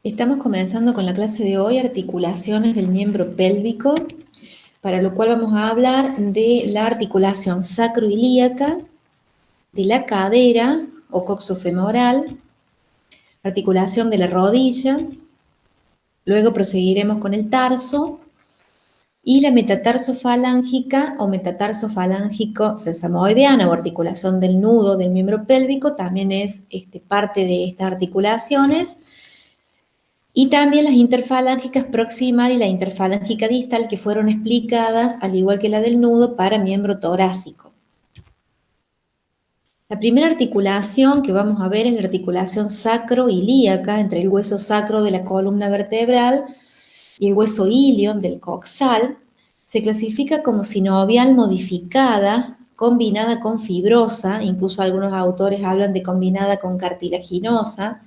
Estamos comenzando con la clase de hoy, articulaciones del miembro pélvico, para lo cual vamos a hablar de la articulación sacroilíaca, de la cadera o coxofemoral, articulación de la rodilla, luego proseguiremos con el tarso y la metatarso-falángica o metatarso-falángico-sesamoideana o articulación del nudo del miembro pélvico, también es parte de estas articulaciones. Y también las interfalángicas proximal y la interfalángica distal, que fueron explicadas, al igual que la del nudo, para miembro torácico. La primera articulación que vamos a ver es la articulación sacroilíaca, entre el hueso sacro de la columna vertebral y el hueso ilion del coxal. Se clasifica como sinovial modificada, combinada con fibrosa, incluso algunos autores hablan de combinada con cartilaginosa,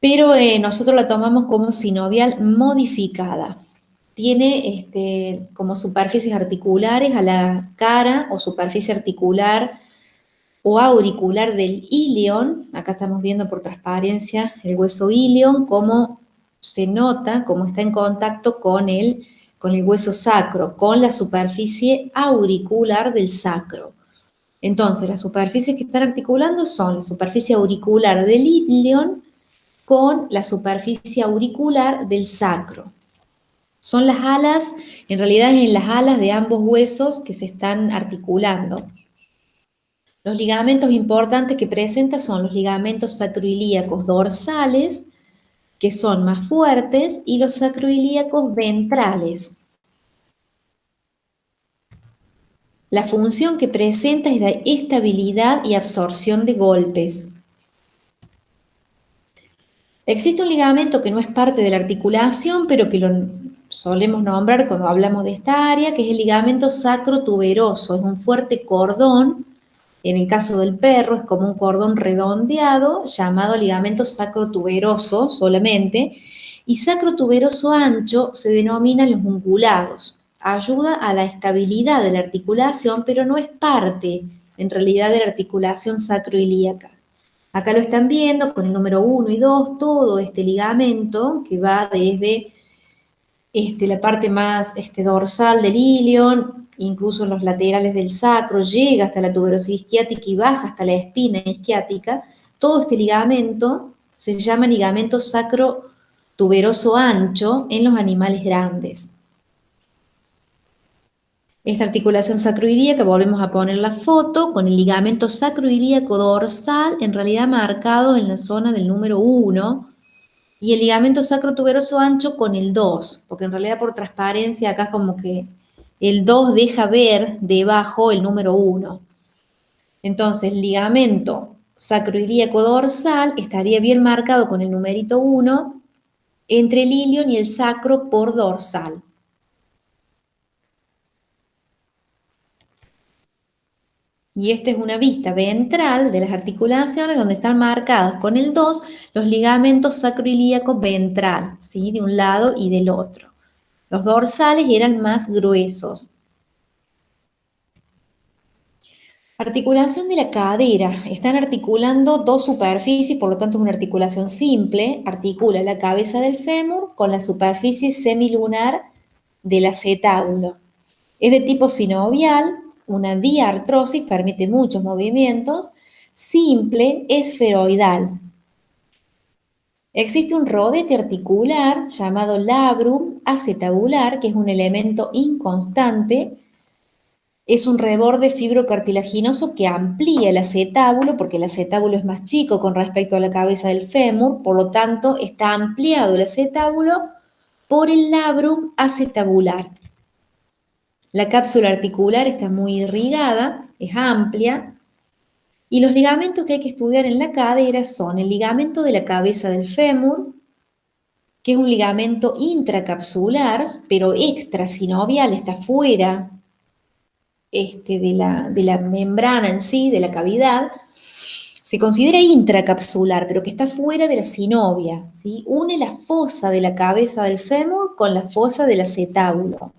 pero nosotros la tomamos como sinovial modificada. Tiene como superficies articulares a la cara o superficie articular o auricular del ilion. Acá estamos viendo por transparencia el hueso ilion, cómo se nota, cómo está en contacto con el hueso sacro, con la superficie auricular del sacro. Entonces, las superficies que están articulando son la superficie auricular del ilion con la superficie auricular del sacro. Son las alas, en realidad es en las alas de ambos huesos que se están articulando. Los ligamentos importantes que presenta son los ligamentos sacroilíacos dorsales, que son más fuertes, y los sacroilíacos ventrales. La función que presenta es de estabilidad y absorción de golpes. Existe un ligamento que no es parte de la articulación, pero que lo solemos nombrar cuando hablamos de esta área, que es el ligamento sacrotuberoso. Es un fuerte cordón, en el caso del perro es como un cordón redondeado, llamado ligamento sacrotuberoso solamente, y sacrotuberoso ancho se denominan los ungulados. Ayuda a la estabilidad de la articulación, pero no es parte, en realidad, de la articulación sacroilíaca. Acá lo están viendo con el número 1 y 2, todo este ligamento que va desde la parte más dorsal del ilion, incluso en los laterales del sacro, llega hasta la tuberosidad isquiática y baja hasta la espina isquiática. Todo este ligamento se llama ligamento sacrotuberoso ancho en los animales grandes. Esta articulación sacroilíaca, volvemos a poner la foto, con el ligamento sacroilíaco dorsal, en realidad marcado en la zona del número 1, y el ligamento sacrotuberoso ancho con el 2, porque en realidad por transparencia acá es como que el 2 deja ver debajo el número 1. Entonces, el ligamento sacroilíaco dorsal estaría bien marcado con el numerito 1 entre el ilion y el sacro por dorsal. Y esta es una vista ventral de las articulaciones donde están marcados con el 2 los ligamentos sacroilíacos ventral, ¿sí? De un lado y del otro. Los dorsales eran más gruesos. Articulación de la cadera. Están articulando dos superficies, por lo tanto es una articulación simple. Articula la cabeza del fémur con la superficie semilunar del acetábulo. Es de tipo sinovial. Una diartrosis, permite muchos movimientos, simple, esferoidal. Existe un rodete articular llamado labrum acetabular, que es un elemento inconstante. Es un reborde fibrocartilaginoso que amplía el acetábulo, porque el acetábulo es más chico con respecto a la cabeza del fémur, por lo tanto está ampliado el acetábulo por el labrum acetabular. La cápsula articular está muy irrigada, es amplia, y los ligamentos que hay que estudiar en la cadera son el ligamento de la cabeza del fémur, que es un ligamento intracapsular, pero extrasinovial, está fuera de la membrana en sí, de la cavidad. Se considera intracapsular, pero que está fuera de la sinovia, ¿sí? Une la fosa de la cabeza del fémur con la fosa del acetábulo.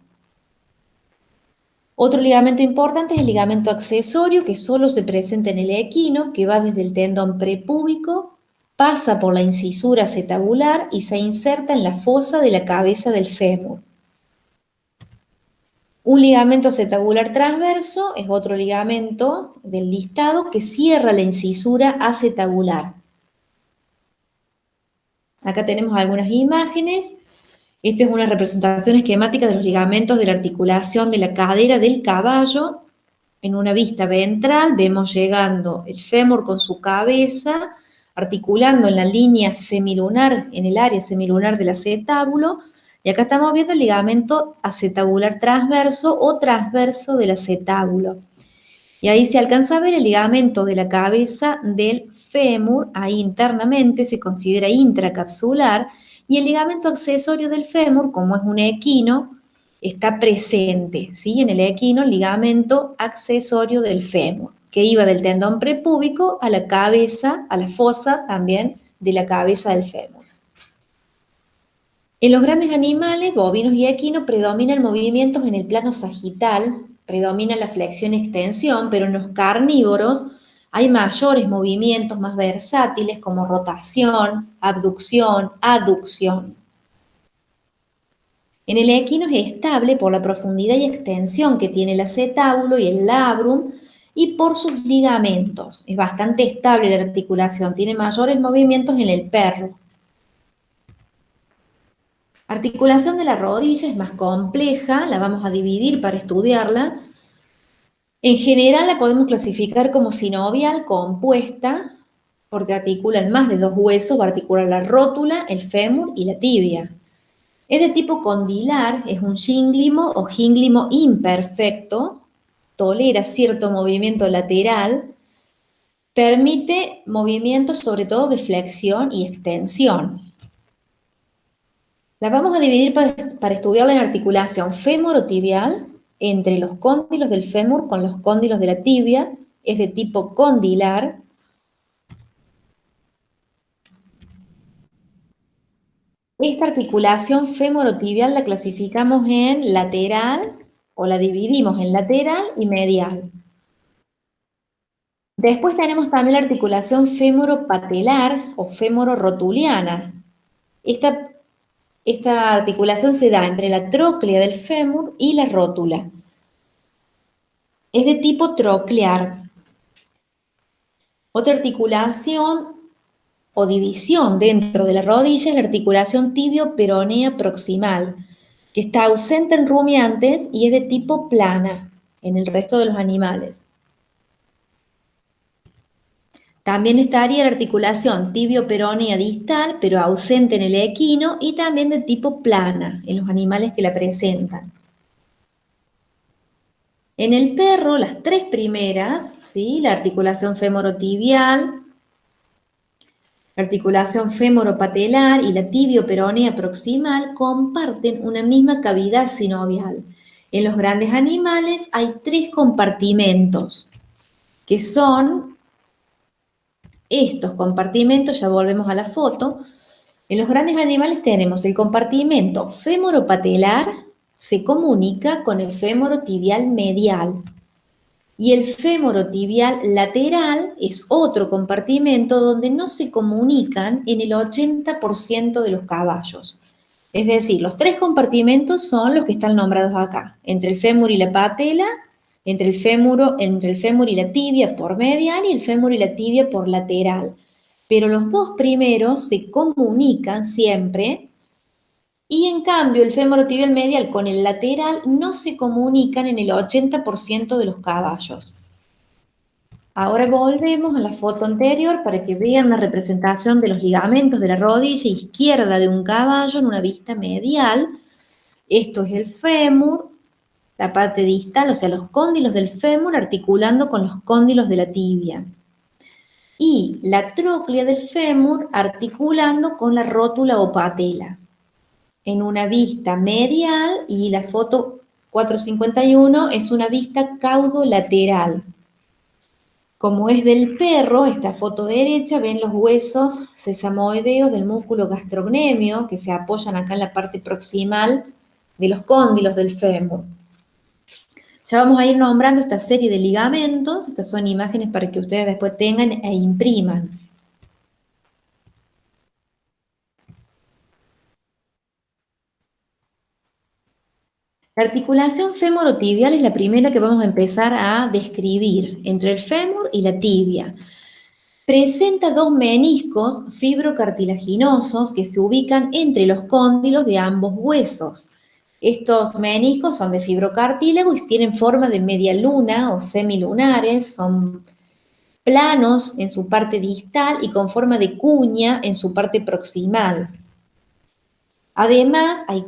Otro ligamento importante es el ligamento accesorio, que solo se presenta en el equino, que va desde el tendón prepúbico pasa por la incisura acetabular y se inserta en la fosa de la cabeza del fémur. Un ligamento acetabular transverso es otro ligamento del listado que cierra la incisura acetabular. Acá tenemos algunas imágenes. Esta es una representación esquemática de los ligamentos de la articulación de la cadera del caballo. En una vista ventral vemos llegando el fémur con su cabeza, articulando en la línea semilunar, en el área semilunar del acetábulo, y acá estamos viendo el ligamento acetabular transverso o transverso del acetábulo. Y ahí se alcanza a ver el ligamento de la cabeza del fémur, ahí internamente se considera intracapsular, y el ligamento accesorio del fémur, como es un equino, está presente, ¿sí? En el equino, el ligamento accesorio del fémur, que iba del tendón prepúbico a la cabeza, a la fosa también de la cabeza del fémur. En los grandes animales, bovinos y equinos, predominan movimientos en el plano sagital, predomina la flexión-extensión, pero en los carnívoros hay mayores movimientos más versátiles como rotación, abducción, aducción. En el equino es estable por la profundidad y extensión que tiene el acetábulo y el labrum y por sus ligamentos. Es bastante estable la articulación, tiene mayores movimientos en el perro. Articulación de la rodilla es más compleja, la vamos a dividir para estudiarla. En general la podemos clasificar como sinovial compuesta, porque articulan más de dos huesos, va a articular la rótula, el fémur y la tibia. Es de tipo condilar, es un gínglimo o gínglimo imperfecto, tolera cierto movimiento lateral, permite movimientos sobre todo de flexión y extensión. La vamos a dividir para estudiarla en articulación fémuro-tibial entre los cóndilos del fémur con los cóndilos de la tibia, es de tipo condilar. Esta articulación fémoro-tibial la clasificamos en lateral o la dividimos en lateral y medial. Después tenemos también la articulación fémoro-patelar o fémoro-rotuliana. Esta articulación se da entre la tróclea del fémur y la rótula. Es de tipo troclear. Otra articulación o división dentro de la rodilla es la articulación tibio-peronea proximal, que está ausente en rumiantes y es de tipo plana en el resto de los animales. También estaría la articulación tibio-peronea distal, pero ausente en el equino y también de tipo plana en los animales que la presentan. En el perro, las tres primeras, ¿sí? La articulación femorotibial, la articulación femoropatelar y la tibio-peronea proximal comparten una misma cavidad sinovial. En los grandes animales hay tres compartimentos, que son estos compartimentos, ya volvemos a la foto. En los grandes animales tenemos el compartimento femoropatelar, se comunica con el femorotibial medial. Y el femorotibial lateral es otro compartimento donde no se comunican en el 80% de los caballos. Es decir, los tres compartimentos son los que están nombrados acá, entre el fémur y la patela, entre el fémur y la tibia por medial y el fémur y la tibia por lateral. Pero los dos primeros se comunican siempre y en cambio el femorotibial medial con el lateral no se comunican en el 80% de los caballos. Ahora volvemos a la foto anterior para que vean la representación de los ligamentos de la rodilla izquierda de un caballo en una vista medial. Esto es el fémur, la parte distal, o sea, los cóndilos del fémur articulando con los cóndilos de la tibia. Y la tróclea del fémur articulando con la rótula o patela. En una vista medial, y la foto 451 es una vista caudolateral. Como es del perro, esta foto derecha, ven los huesos sesamoideos del músculo gastrocnemio que se apoyan acá en la parte proximal de los cóndilos del fémur. Ya vamos a ir nombrando esta serie de ligamentos. Estas son imágenes para que ustedes después tengan e impriman. La articulación femorotibial es la primera que vamos a empezar a describir entre el fémur y la tibia. Presenta dos meniscos fibrocartilaginosos que se ubican entre los cóndilos de ambos huesos. Estos meniscos son de fibrocartílago y tienen forma de media luna o semilunares, son planos en su parte distal y con forma de cuña en su parte proximal. Además, hay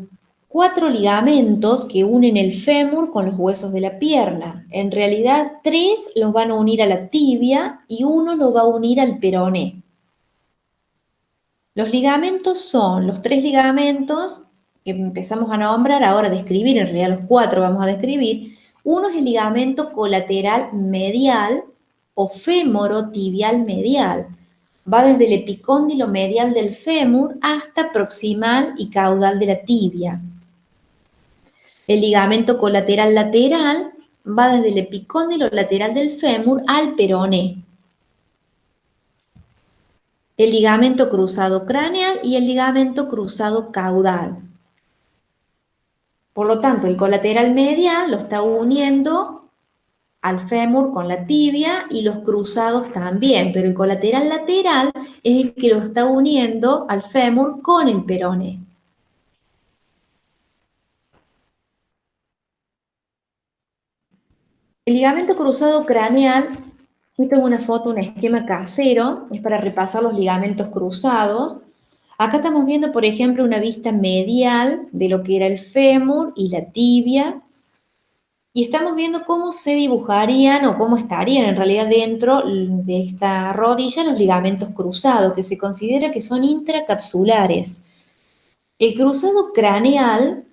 4 ligamentos que unen el fémur con los huesos de la pierna. En realidad, 3 los van a unir a la tibia y 1 lo va a unir al peroné. Los ligamentos son los 3 ligamentos que empezamos a nombrar, ahora a describir, en realidad los 4 vamos a describir. Uno es el ligamento colateral medial o fémoro-tibial medial. Va desde el epicóndilo medial del fémur hasta proximal y caudal de la tibia. El ligamento colateral lateral va desde el epicóndilo lateral del fémur al peroné. El ligamento cruzado craneal y el ligamento cruzado caudal. Por lo tanto, el colateral medial lo está uniendo al fémur con la tibia y los cruzados también, pero el colateral lateral es el que lo está uniendo al fémur con el peroné. El ligamento cruzado craneal, esta es una foto, un esquema casero, es para repasar los ligamentos cruzados. Acá estamos viendo, por ejemplo, una vista medial de lo que era el fémur y la tibia, y estamos viendo cómo se dibujarían o cómo estarían en realidad dentro de esta rodilla los ligamentos cruzados, que se considera que son intracapsulares. El cruzado craneal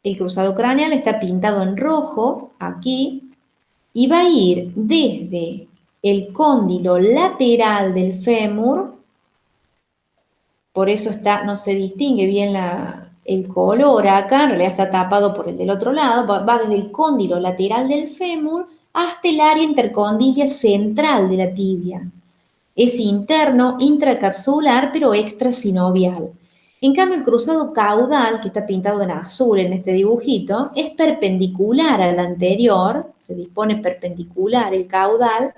está pintado en rojo, aquí, y va a ir desde el cóndilo lateral del fémur, por eso no se distingue bien el color acá, en realidad está tapado por el del otro lado, va desde el cóndilo lateral del fémur hasta el área intercondilia central de la tibia. Es interno, intracapsular, pero extrasinovial. En cambio, el cruzado caudal, que está pintado en azul en este dibujito, es perpendicular al anterior, se dispone perpendicular el caudal,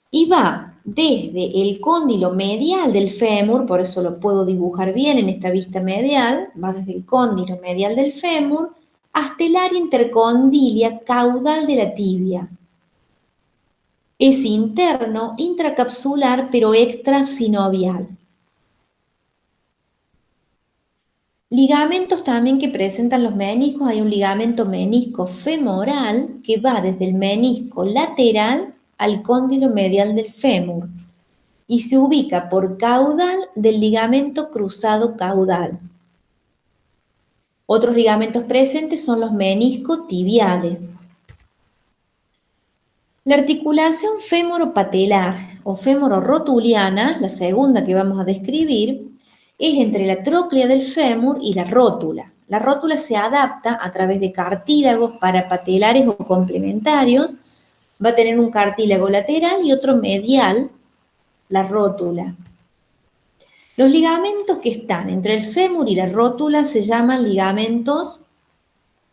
y va desde el cóndilo medial del fémur, por eso lo puedo dibujar bien en esta vista medial, va desde el cóndilo medial del fémur hasta el área intercondilia caudal de la tibia. Es interno, intracapsular, pero extrasinovial. Ligamentos también que presentan los meniscos, hay un ligamento menisco femoral que va desde el menisco lateral al cóndilo medial del fémur y se ubica por caudal del ligamento cruzado caudal. Otros ligamentos presentes son los meniscotibiales. La articulación fémoro-patelar o fémoro-rotuliana, la segunda que vamos a describir, es entre la tróclea del fémur y la rótula. La rótula se adapta a través de cartílagos parapatelares o complementarios. Va a tener un cartílago lateral y otro medial, la rótula. Los ligamentos que están entre el fémur y la rótula se llaman ligamentos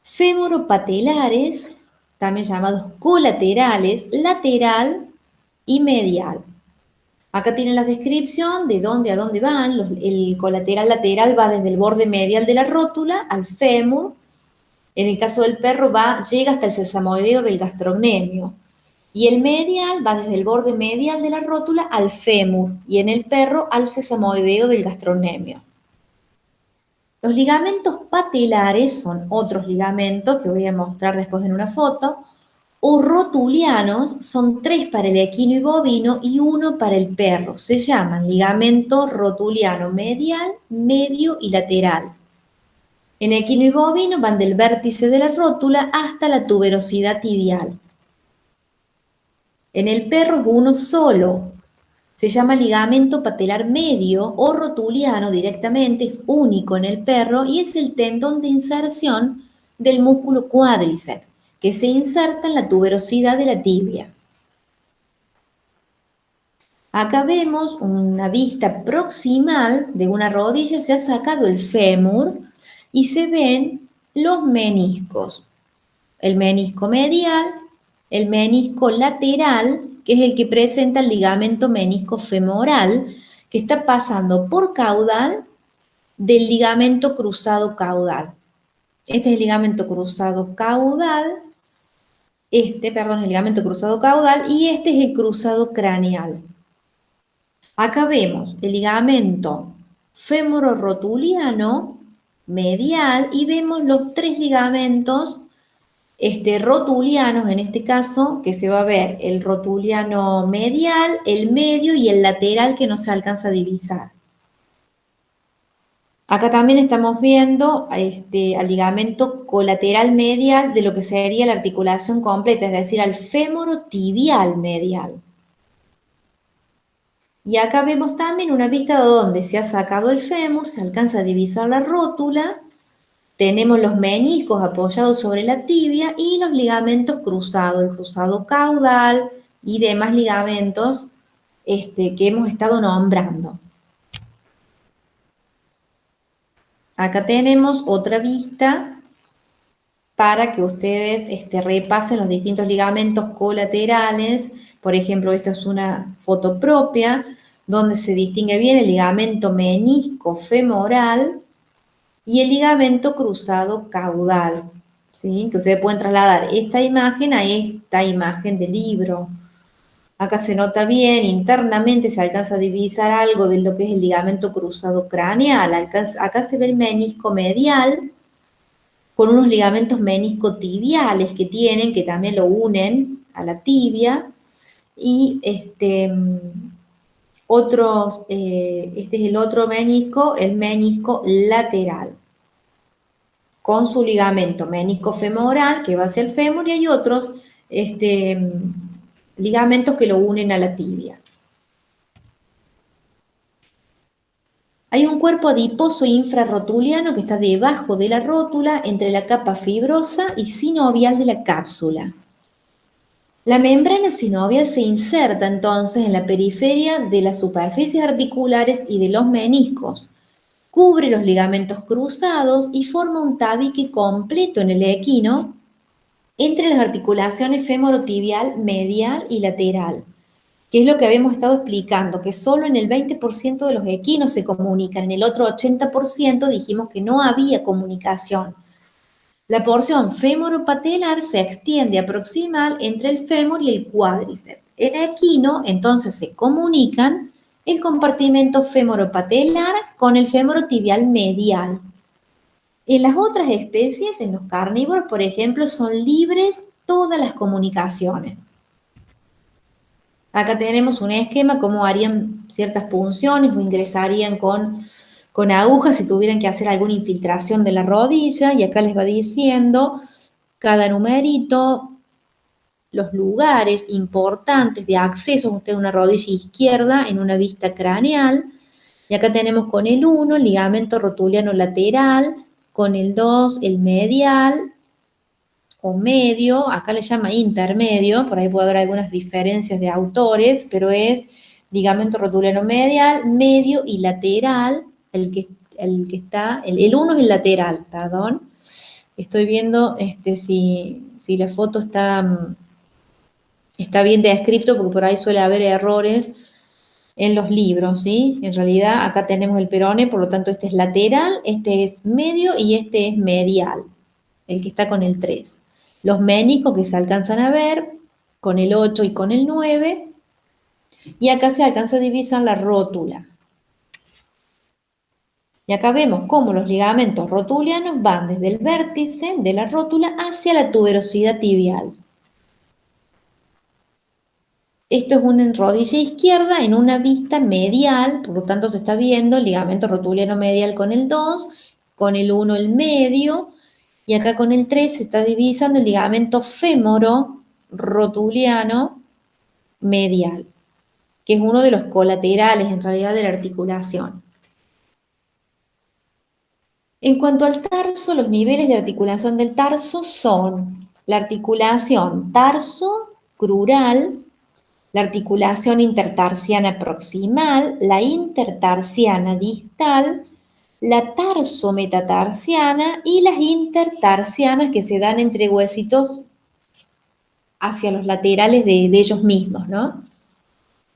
femoropatelares, también llamados colaterales, lateral y medial. Acá tienen la descripción de dónde a dónde van. El colateral lateral va desde el borde medial de la rótula al fémur. En el caso del perro llega hasta el sesamoideo del gastrocnemio. Y el medial va desde el borde medial de la rótula al fémur. Y en el perro al sesamoideo del gastrocnemio. Los ligamentos patelares son otros ligamentos que voy a mostrar después en una foto, o rotulianos, son 3 para el equino y bovino y 1 para el perro. Se llaman ligamento rotuliano medial, medio y lateral. En equino y bovino van del vértice de la rótula hasta la tuberosidad tibial. En el perro es uno solo. Se llama ligamento patelar medio o rotuliano directamente, es único en el perro y es el tendón de inserción del músculo cuádriceps, que se inserta en la tuberosidad de la tibia. Acá vemos una vista proximal de una rodilla, se ha sacado el fémur y se ven los meniscos. El menisco medial, el menisco lateral, que es el que presenta el ligamento menisco femoral, que está pasando por caudal del ligamento cruzado caudal. Este es el ligamento cruzado caudal, el ligamento cruzado caudal y este es el cruzado craneal. Acá vemos el ligamento femororotuliano medial y vemos los tres ligamentos rotulianos, en este caso, que se va a ver el rotuliano medial, el medio y el lateral que no se alcanza a divisar. Acá también estamos viendo al ligamento colateral medial de lo que sería la articulación completa, es decir, al femorotibial medial. Y acá vemos también una vista donde se ha sacado el fémur, se alcanza a divisar la rótula, tenemos los meniscos apoyados sobre la tibia y los ligamentos cruzados, el cruzado caudal y demás ligamentos que hemos estado nombrando. Acá tenemos otra vista para que ustedes repasen los distintos ligamentos colaterales. Por ejemplo, esta es una foto propia donde se distingue bien el ligamento menisco femoral y el ligamento cruzado caudal, ¿sí? Que ustedes pueden trasladar esta imagen a esta imagen del libro. Acá se nota bien, internamente se alcanza a divisar algo de lo que es el ligamento cruzado craneal. Acá se ve el menisco medial con unos ligamentos meniscotibiales que tienen, que también lo unen a la tibia. Y este es el otro menisco, el menisco lateral, con su ligamento menisco femoral que va hacia el fémur y hay otros ligamentos que lo unen a la tibia. Hay un cuerpo adiposo infrarrotuliano que está debajo de la rótula entre la capa fibrosa y sinovial de la cápsula. La membrana sinovial se inserta entonces en la periferia de las superficies articulares y de los meniscos, cubre los ligamentos cruzados y forma un tabique completo en el equino entre las articulaciones femorotibial, medial y lateral, que es lo que habíamos estado explicando, que solo en el 20% de los equinos se comunican, en el otro 80% dijimos que no había comunicación. La porción femoropatelar se extiende a proximal entre el fémur y el cuádriceps. En equino, entonces, se comunican el compartimento femoropatelar con el femorotibial medial. En las otras especies, en los carnívoros, por ejemplo, son libres todas las comunicaciones. Acá tenemos un esquema, cómo harían ciertas punciones o ingresarían con agujas si tuvieran que hacer alguna infiltración de la rodilla, y acá les va diciendo cada numerito, los lugares importantes de acceso a una rodilla izquierda en una vista craneal, y acá tenemos con el 1 el ligamento rotuliano lateral, con el 2 el medial o medio, acá le llama intermedio, por ahí puede haber algunas diferencias de autores, pero es ligamento rotuliano medial, medio y lateral, el 1 es el lateral, perdón. Estoy viendo si la foto está bien descrito, porque por ahí suele haber errores en los libros, ¿sí? En realidad acá tenemos el peroné, por lo tanto este es lateral, este es medio y este es medial, el que está con el 3. Los meniscos que se alcanzan a ver con el 8 y con el 9, y acá se alcanza a divisar la rótula. Y acá vemos cómo los ligamentos rotulianos van desde el vértice de la rótula hacia la tuberosidad tibial. Esto es una rodilla izquierda en una vista medial, por lo tanto se está viendo el ligamento rotuliano medial con el 2, con el 1 el medio, y acá con el 3 se está divisando el ligamento fémoro rotuliano medial, que es uno de los colaterales en realidad de la articulación. En cuanto al tarso, los niveles de articulación del tarso son la articulación tarso-crural, la articulación intertarsiana proximal, la intertarsiana distal, la tarsometatarsiana y las intertarsianas que se dan entre huesitos hacia los laterales de ellos mismos, ¿no?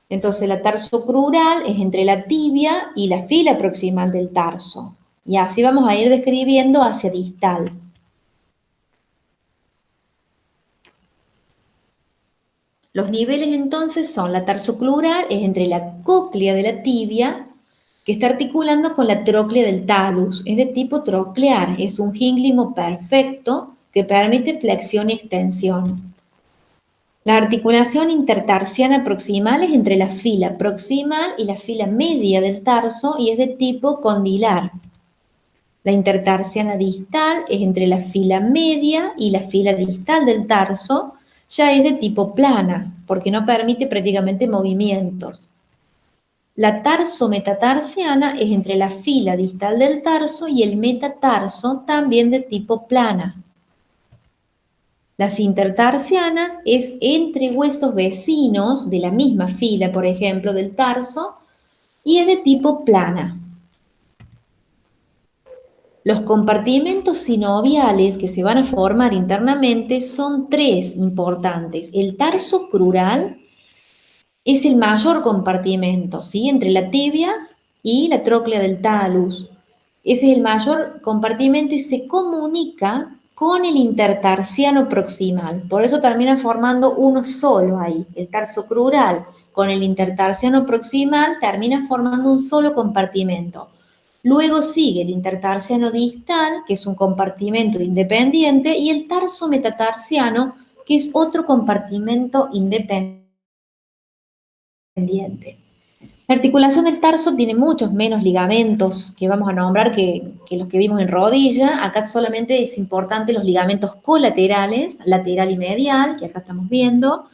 Entonces la tarsocrural es entre la tibia y la fila proximal del tarso. Y así vamos a ir describiendo hacia distal. Los niveles entonces son la tarsocrural, es entre la cóclea de la tibia, que está articulando con la tróclea del talus. Es de tipo troclear, es un gínglimo perfecto que permite flexión y extensión. La articulación intertarsiana proximal es entre la fila proximal y la fila media del tarso y es de tipo condilar. La intertarsiana distal es entre la fila media y la fila distal del tarso, ya es de tipo plana, porque no permite prácticamente movimientos. La tarsometatarsiana es entre la fila distal del tarso y el metatarso, también de tipo plana. Las intertarsianas es entre huesos vecinos de la misma fila, por ejemplo, del tarso, y es de tipo plana. Los compartimentos sinoviales que se van a formar internamente son tres importantes. El tarso crural es el mayor compartimento, ¿sí? Entre la tibia y la tróclea del talus. Ese es el mayor compartimento y se comunica con el intertarsiano proximal. Por eso termina formando uno solo ahí. El tarso crural con el intertarsiano proximal termina formando un solo compartimento. Luego sigue el intertarsiano distal, que es un compartimento independiente, y el tarso metatarsiano, que es otro compartimento independiente. La articulación del tarso tiene muchos menos ligamentos que vamos a nombrar que los que vimos en rodilla. Acá solamente es importante los ligamentos colaterales, lateral y medial, que acá estamos viendo.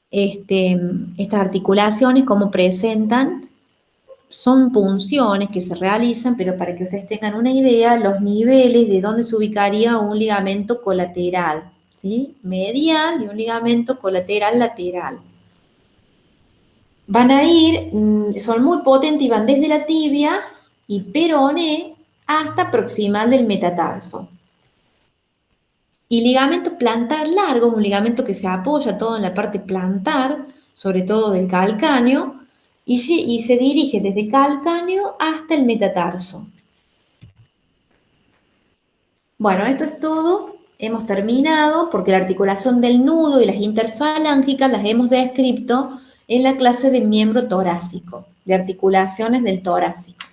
Estas articulaciones, cómo presentan, son punciones que se realizan, pero para que ustedes tengan una idea, los niveles de dónde se ubicaría un ligamento colateral, ¿sí? Medial y un ligamento colateral lateral. Van a ir, son muy potentes y van desde la tibia y peroné hasta proximal del metatarso. Y ligamento plantar largo, un ligamento que se apoya todo en la parte plantar, sobre todo del calcáneo, y se dirige desde calcáneo hasta el metatarso. Bueno, esto es todo. Hemos terminado porque la articulación del nudo y las interfalángicas las hemos descrito en la clase de miembro torácico, de articulaciones del torácico.